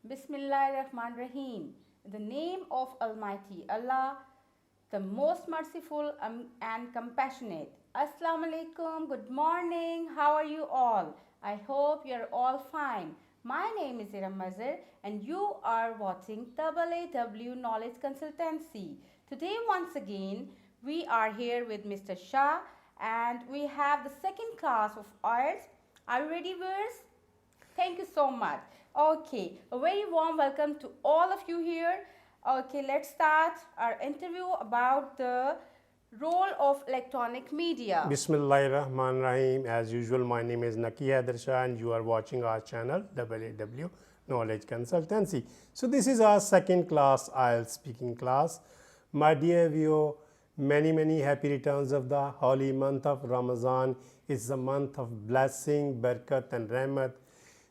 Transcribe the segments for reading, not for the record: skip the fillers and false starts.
Bismillahirrahmanirrahim. In the name of Almighty Allah, the most merciful and compassionate. Assalamu alaikum. Good morning. How are you all? I hope you're all fine. My name is Iram Mazhar and you are watching AAW Knowledge Consultancy. Today once again we are here with Mr. Shah and we have the second class of IELTS. Are you ready, viewers? Thank you so much. Okay, a very warm welcome to all of you here. Okay, let's start our interview about the role of electronic media. Bismillahirrahmanirrahim. As usual, my name is Naki Haider Shah and you are watching our channel AAW Knowledge Consultancy. So this is our second class IELTS speaking class. My dear viewer, many happy returns of the holy month of Ramadan. It's a month of blessing, barakat and rahmat.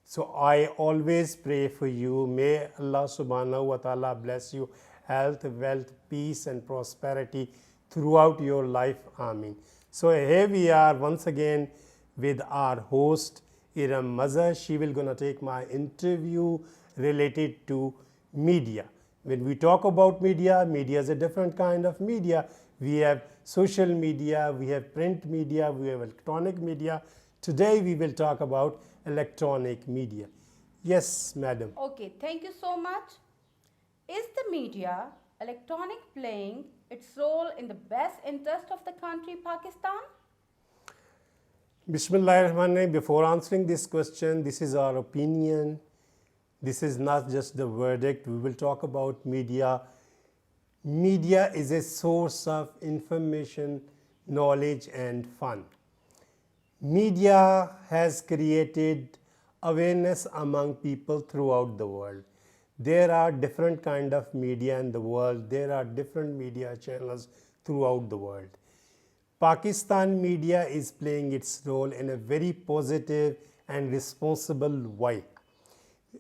So I always pray for you. May Allah subhanahu wa ta'ala bless you health, wealth, peace and prosperity throughout your life. Ameen. So here we are once again with our host Iram Mazhar. She will gonna take my interview related to media. When we talk about media, media is a different kind of media. We have social media, we have print media, we have electronic media. Today we will talk about electronic media. Yes, madam. Okay, thank you so much. Is the media, electronic, playing its role in the best interest of the country Pakistan? Bismillahirrahmanirrahim. Before answering this question, this is our opinion. This is not just the verdict. We will talk about media. Media is a source of information, knowledge and fun. Media has created awareness among people throughout the world. There are different kind of media in the world. There are different media channels throughout the world. Pakistan media is playing its role in a very positive and responsible way.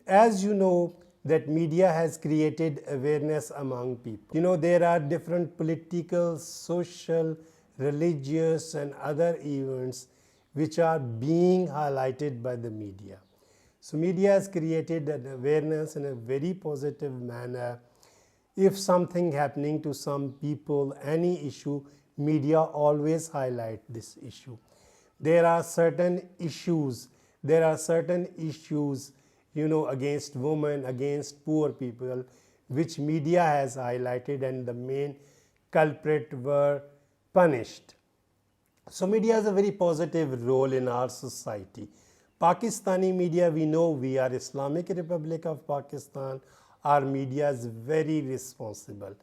As you know, that media has created awareness among people. You know, there are different political, social, religious and other events which are being highlighted by the media. So media has created an awareness in a very positive manner. If something happening to some people, any issue, media always highlight this issue. There are certain issues, you know, against women, against poor people, which media has highlighted and the main culprit were punished. So media has a very positive role in our society. Pakistani media, we know we are Islamic Republic of Pakistan. Our media is very responsible.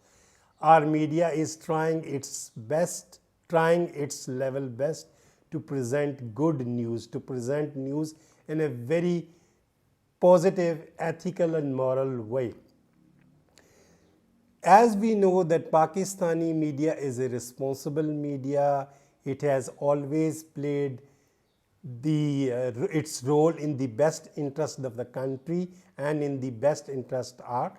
Our media is trying its best, trying its level best to present good news, to present news in a very positive, ethical and moral way. As we know that Pakistani media is a responsible media, it has always played its role in the best interest of the country and in the best interest of our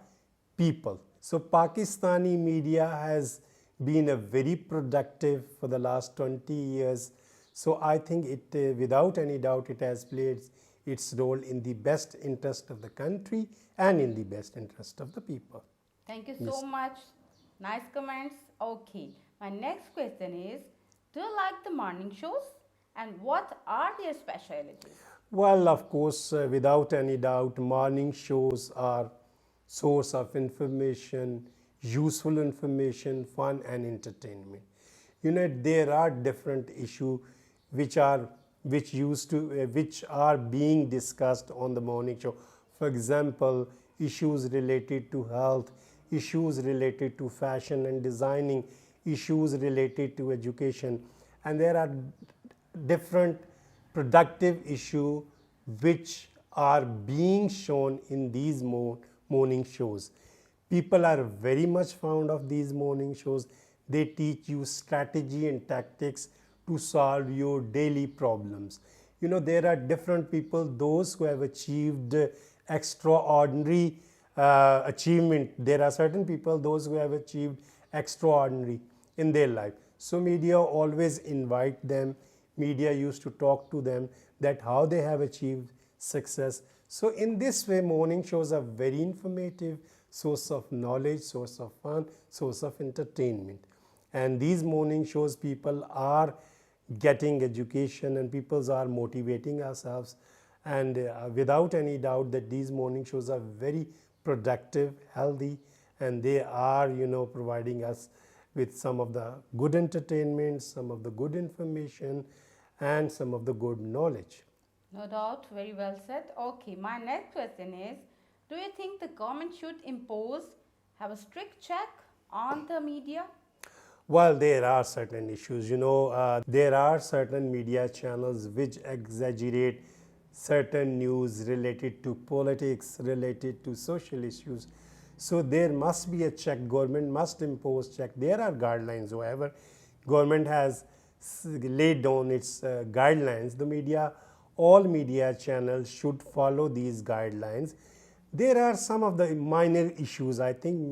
people. So Pakistani media has been a very productive for the last 20 years. So I think it, without any doubt, it has played its role in the best interest of the country and in the best interest of the people. Thank you so much. Nice comments. Okay, my next question is, do you like the morning shows and what are their specialities? Well, of course, without any doubt, morning shows are source of information, useful information, fun and entertainment. You know, there are different issues which are being discussed on the morning show. For example, issues related to health, issues related to fashion and designing, issues related to education, and there are different productive issues which are being shown in these morning shows. People are very much fond of these morning shows. They teach you strategy and tactics to solve your daily problems. You know, there are different people, those who have achieved extraordinary achievement. There are certain people, those who have achieved extraordinary in their life. So media always invite them. Media used to talk to them that how they have achieved success. So in this way, morning shows are very informative, source of knowledge, source of fun, source of entertainment. And these morning shows, people are getting education and people are motivating ourselves. And without any doubt that these morning shows are very productive, healthy, and they are, providing us with some of the good entertainment, some of the good information, and some of the good knowledge. No doubt, very well said. Okay, my next question is, do you think the government should have a strict check on the media? Well, there are certain issues. There are certain media channels which exaggerate certain news related to politics, related to social issues. So there must be a check. Government must impose check. There are guidelines. However, government has laid down its guidelines. All media channels should follow these guidelines. There are some of the minor issues. I think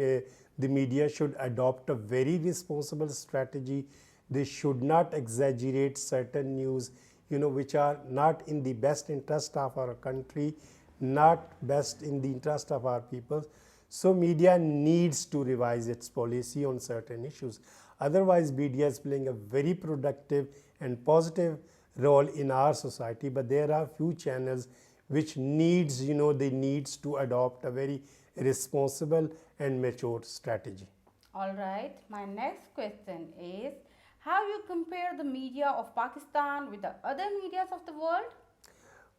the media should adopt a very responsible strategy. They should not exaggerate certain news, which are not in the best interest of our country, not best in the interest of our people. So media needs to revise its policy on certain issues. Otherwise, media is playing a very productive and positive role in our society, but there are few channels which needs to adopt a very responsible and mature strategy. All right, my next question is, how you compare the media of Pakistan with the other medias of the world?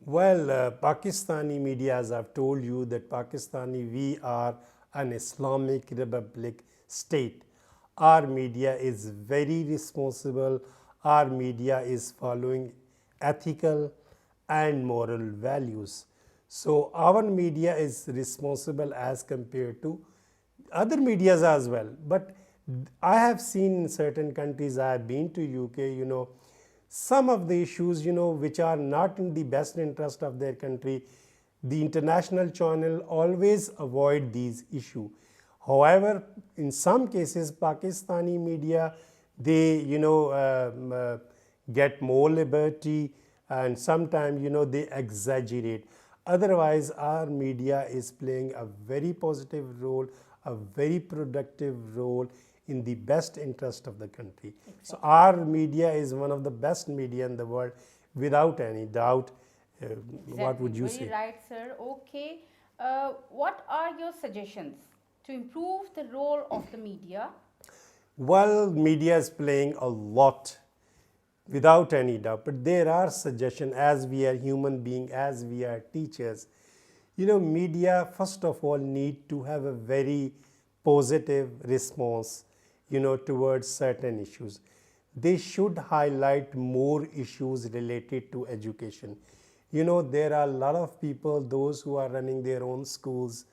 Well, Pakistani media, as I've told you, that we are an Islamic Republic state. Our media is very responsible. Our media is following ethical and moral values. So our media is responsible as compared to other medias as well. But I have seen in certain countries, I have been to UK, some of the issues, which are not in the best interest of their country, the international channel always avoid these issues. However, in some cases, Pakistani media, they, get more liberty, and sometimes, they exaggerate. Otherwise, our media is playing a very positive role, a very productive role in the best interest of the country. Exactly. So our media is one of the best media in the world, without any doubt. Exactly. What would you say? Very right, sir. Okay. What are your suggestions to improve the role of the media? Well, media is playing a lot, without any doubt, but there are suggestions. As we are human beings, as we are teachers, media first of all need to have a very positive response, towards certain issues. They should highlight more issues related to education. There are a lot of people, those who are running their own schools.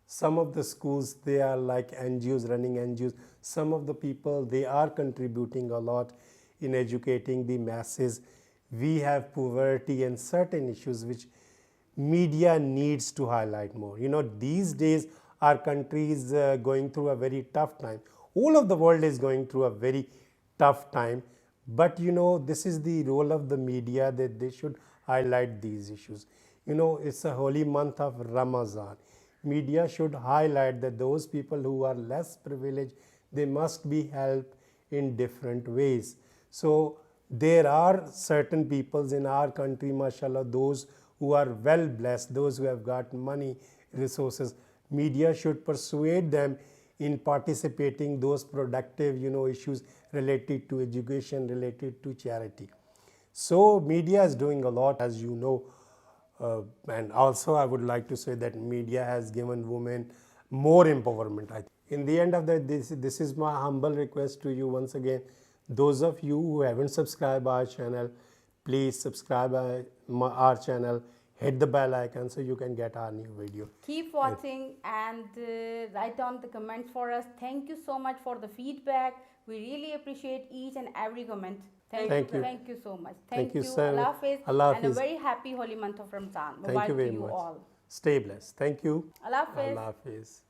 Some of the schools, they are like NGOs, running NGOs. Some of the people, they are contributing a lot in educating the masses. We have poverty and certain issues which media needs to highlight more. These days our country is going through a very tough time. All of the world is going through a very tough time. But this is the role of the media, that they should highlight these issues. It's a holy month of Ramadan. Media should highlight that those people who are less privileged, they must be helped in different ways. So there are certain peoples in our country, mashallah, those who are well blessed, those who have got money, resources. Media should persuade them in participating those productive, issues related to education, related to charity. So media is doing a lot, as you know. And also I would like to say that media has given women more empowerment. In the end of that, this is my humble request to you once again. Those of you who haven't subscribed our channel, please subscribe our channel, hit the bell icon so you can get our new video. Keep watching and write down the comments for us. Thank you so much for the feedback. We really appreciate each and every comment. Thank you. Thank you so much. Thank you. Sir. Allah Hafiz. Allah And a very happy holy month of Ramadan. Thank you very much. All. Stay blessed. Thank you. Allah Hafiz. Allah Hafiz.